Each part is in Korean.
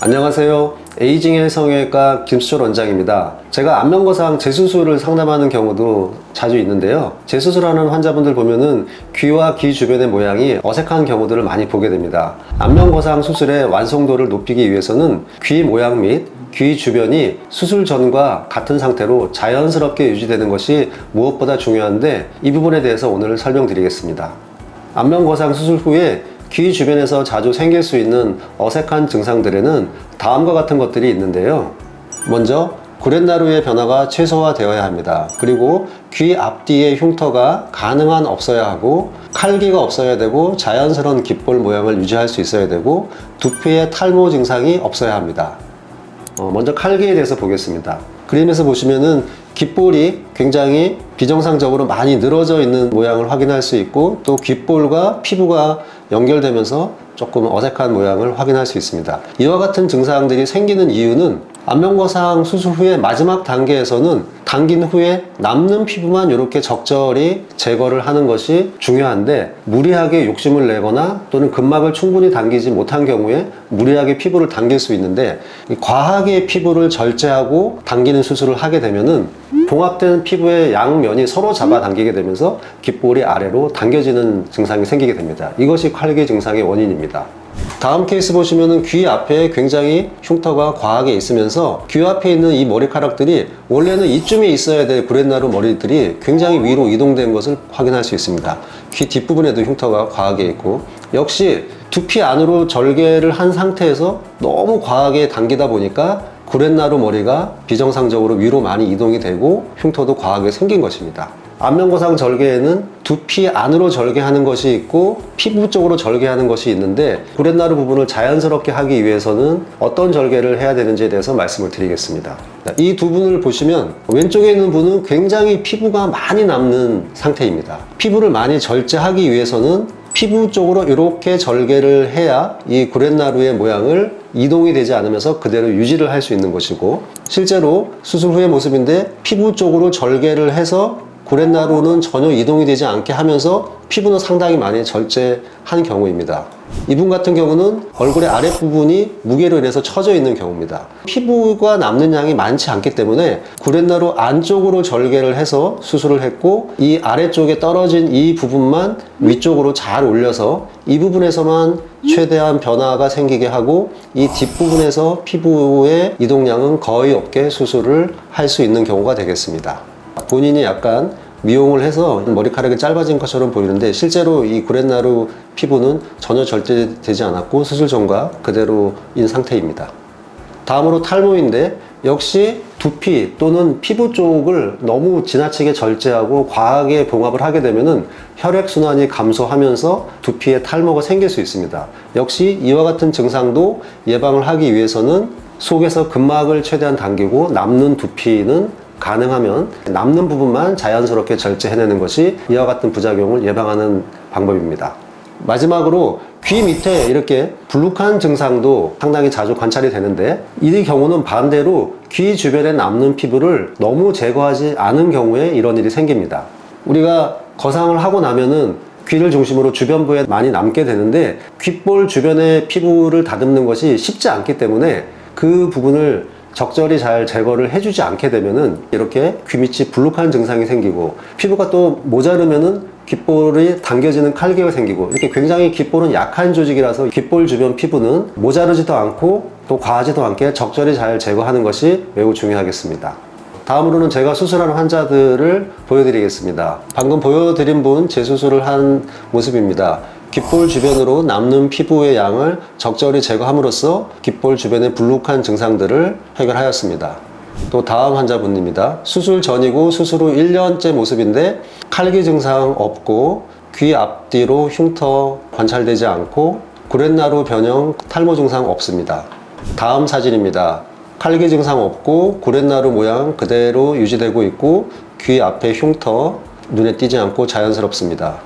안녕하세요. 에이징의 성형외과 김수철 원장입니다. 제가 안면거상 재수술을 상담하는 경우도 자주 있는데요. 재수술하는 환자분들 보면은 귀와 귀 주변의 모양이 어색한 경우들을 많이 보게 됩니다. 안면거상 수술의 완성도를 높이기 위해서는 귀 모양 및 귀 주변이 수술 전과 같은 상태로 자연스럽게 유지되는 것이 무엇보다 중요한데, 이 부분에 대해서 오늘 설명드리겠습니다. 안면거상 수술 후에 귀 주변에서 자주 생길 수 있는 어색한 증상들에는 다음과 같은 것들이 있는데요. 먼저 구렛나루의 변화가 최소화되어야 합니다. 그리고 귀 앞뒤의 흉터가 가능한 없어야 하고, 칼기가 없어야 되고, 자연스러운 귓볼 모양을 유지할 수 있어야 되고, 두피의 탈모 증상이 없어야 합니다. 먼저 칼기에 대해서 보겠습니다. 그림에서 보시면은 귓볼이 굉장히 비정상적으로 많이 늘어져 있는 모양을 확인할 수 있고, 또 귓볼과 피부가 연결되면서 조금 어색한 모양을 확인할 수 있습니다. 이와 같은 증상들이 생기는 이유는 안면거상 수술 후에 마지막 단계에서는 당긴 후에 남는 피부만 이렇게 적절히 제거를 하는 것이 중요한데, 무리하게 욕심을 내거나 또는 근막을 충분히 당기지 못한 경우에 무리하게 피부를 당길 수 있는데, 과하게 피부를 절제하고 당기는 수술을 하게 되면은 봉합된 피부의 양면이 서로 잡아당기게 되면서 귓볼이 아래로 당겨지는 증상이 생기게 됩니다. 이것이 칼기 증상의 원인입니다. 다음 케이스 보시면은 귀 앞에 굉장히 흉터가 과하게 있으면서 귀 앞에 있는 이 머리카락들이 원래는 이쯤에 있어야 될 구렛나루 머리들이 굉장히 위로 이동된 것을 확인할 수 있습니다. 귀 뒷부분에도 흉터가 과하게 있고, 역시 두피 안으로 절개를 한 상태에서 너무 과하게 당기다 보니까 구렛나루 머리가 비정상적으로 위로 많이 이동이 되고 흉터도 과하게 생긴 것입니다. 안면거상 절개에는 두피 안으로 절개하는 것이 있고 피부 쪽으로 절개하는 것이 있는데, 구렛나루 부분을 자연스럽게 하기 위해서는 어떤 절개를 해야 되는지에 대해서 말씀을 드리겠습니다. 이 두 분을 보시면 왼쪽에 있는 분은 굉장히 피부가 많이 남는 상태입니다. 피부를 많이 절제하기 위해서는 피부 쪽으로 이렇게 절개를 해야 이 구렛나루의 모양을 이동이 되지 않으면서 그대로 유지를 할 수 있는 것이고, 실제로 수술 후의 모습인데 피부 쪽으로 절개를 해서 구렛나루는 전혀 이동이 되지 않게 하면서 피부는 상당히 많이 절제한 경우입니다. 이분 같은 경우는 얼굴의 아랫부분이 무게로 인해서 처져 있는 경우입니다. 피부가 남는 양이 많지 않기 때문에 구렛나루 안쪽으로 절개를 해서 수술을 했고, 이 아래쪽에 떨어진 이 부분만 위쪽으로 잘 올려서 이 부분에서만 최대한 변화가 생기게 하고, 이 뒷부분에서 피부의 이동량은 거의 없게 수술을 할 수 있는 경우가 되겠습니다. 본인이 약간 미용을 해서 머리카락이 짧아진 것처럼 보이는데, 실제로 이 구렛나루 피부는 전혀 절제되지 않았고 수술 전과 그대로인 상태입니다. 다음으로 탈모인데, 역시 두피 또는 피부 쪽을 너무 지나치게 절제하고 과하게 봉합을 하게 되면은 혈액순환이 감소하면서 두피에 탈모가 생길 수 있습니다. 역시 이와 같은 증상도 예방을 하기 위해서는 속에서 근막을 최대한 당기고 남는 두피는 가능하면 남는 부분만 자연스럽게 절제해내는 것이 이와 같은 부작용을 예방하는 방법입니다. 마지막으로 귀 밑에 이렇게 불룩한 증상도 상당히 자주 관찰이 되는데, 이 경우는 반대로 귀 주변에 남는 피부를 너무 제거하지 않은 경우에 이런 일이 생깁니다. 우리가 거상을 하고 나면은 귀를 중심으로 주변부에 많이 남게 되는데, 귓볼 주변의 피부를 다듬는 것이 쉽지 않기 때문에 그 부분을 적절히 잘 제거를 해주지 않게 되면은 이렇게 귀 밑이 불룩한 증상이 생기고, 피부가 또 모자르면은 귓볼이 당겨지는 칼기가 생기고, 이렇게 굉장히 귓볼은 약한 조직이라서 귓볼 주변 피부는 모자르지도 않고 또 과하지도 않게 적절히 잘 제거하는 것이 매우 중요하겠습니다. 다음으로는 제가 수술하는 환자들을 보여드리겠습니다. 방금 보여드린 분 재수술을 한 모습입니다. 귓볼 주변으로 남는 피부의 양을 적절히 제거함으로써 귓볼 주변의 불룩한 증상들을 해결하였습니다. 또 다음 환자분입니다. 수술 전이고 수술 후 1년째 모습인데, 칼기 증상 없고 귀 앞뒤로 흉터 관찰되지 않고 구렛나루 변형 탈모 증상 없습니다. 다음 사진입니다. 칼기 증상 없고 구렛나루 모양 그대로 유지되고 있고 귀 앞에 흉터 눈에 띄지 않고 자연스럽습니다.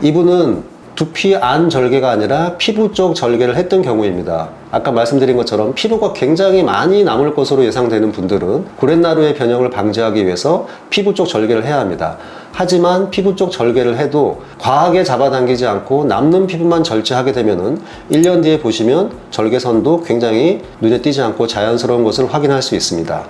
이분은 두피 안 절개가 아니라 피부 쪽 절개를 했던 경우입니다. 아까 말씀드린 것처럼 피부가 굉장히 많이 남을 것으로 예상되는 분들은 구렛나루의 변형을 방지하기 위해서 피부 쪽 절개를 해야 합니다. 하지만 피부 쪽 절개를 해도 과하게 잡아당기지 않고 남는 피부만 절제하게 되면은 1년 뒤에 보시면 절개선도 굉장히 눈에 띄지 않고 자연스러운 것을 확인할 수 있습니다.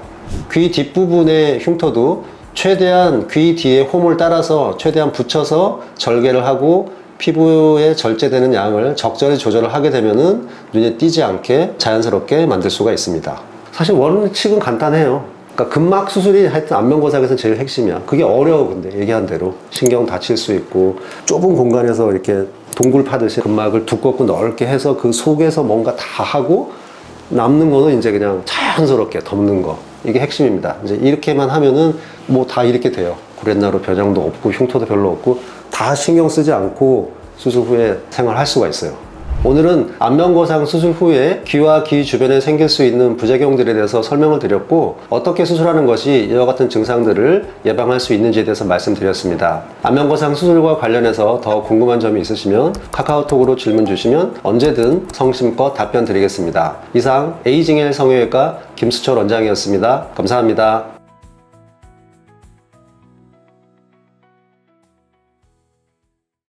귀 뒷부분의 흉터도 최대한 귀 뒤에 홈을 따라서 최대한 붙여서 절개를 하고 피부에 절제되는 양을 적절히 조절을 하게 되면은 눈에 띄지 않게 자연스럽게 만들 수가 있습니다. 사실 원칙은 간단해요. 그러니까 근막 수술이 하여튼 안면거상에서 제일 핵심이야. 그게 어려워. 근데 얘기한 대로 신경 다칠 수 있고 좁은 공간에서 이렇게 동굴 파듯이 근막을 두껍고 넓게 해서 그 속에서 뭔가 다 하고 남는 거는 이제 그냥 자연스럽게 덮는 거. 이게 핵심입니다. 이제 이렇게만 하면은 뭐 다 이렇게 돼요. 구렛나루 변형도 없고 흉터도 별로 없고 다 신경 쓰지 않고 수술 후에 생활할 수가 있어요. 오늘은 안면거상 수술 후에 귀와 귀 주변에 생길 수 있는 부작용들에 대해서 설명을 드렸고 어떻게 수술하는 것이 이와 같은 증상들을 예방할 수 있는지에 대해서 말씀드렸습니다. 안면거상 수술과 관련해서 더 궁금한 점이 있으시면 카카오톡으로 질문 주시면 언제든 성심껏 답변 드리겠습니다. 이상 에이징 헬 성형외과 김수철 원장이었습니다. 감사합니다.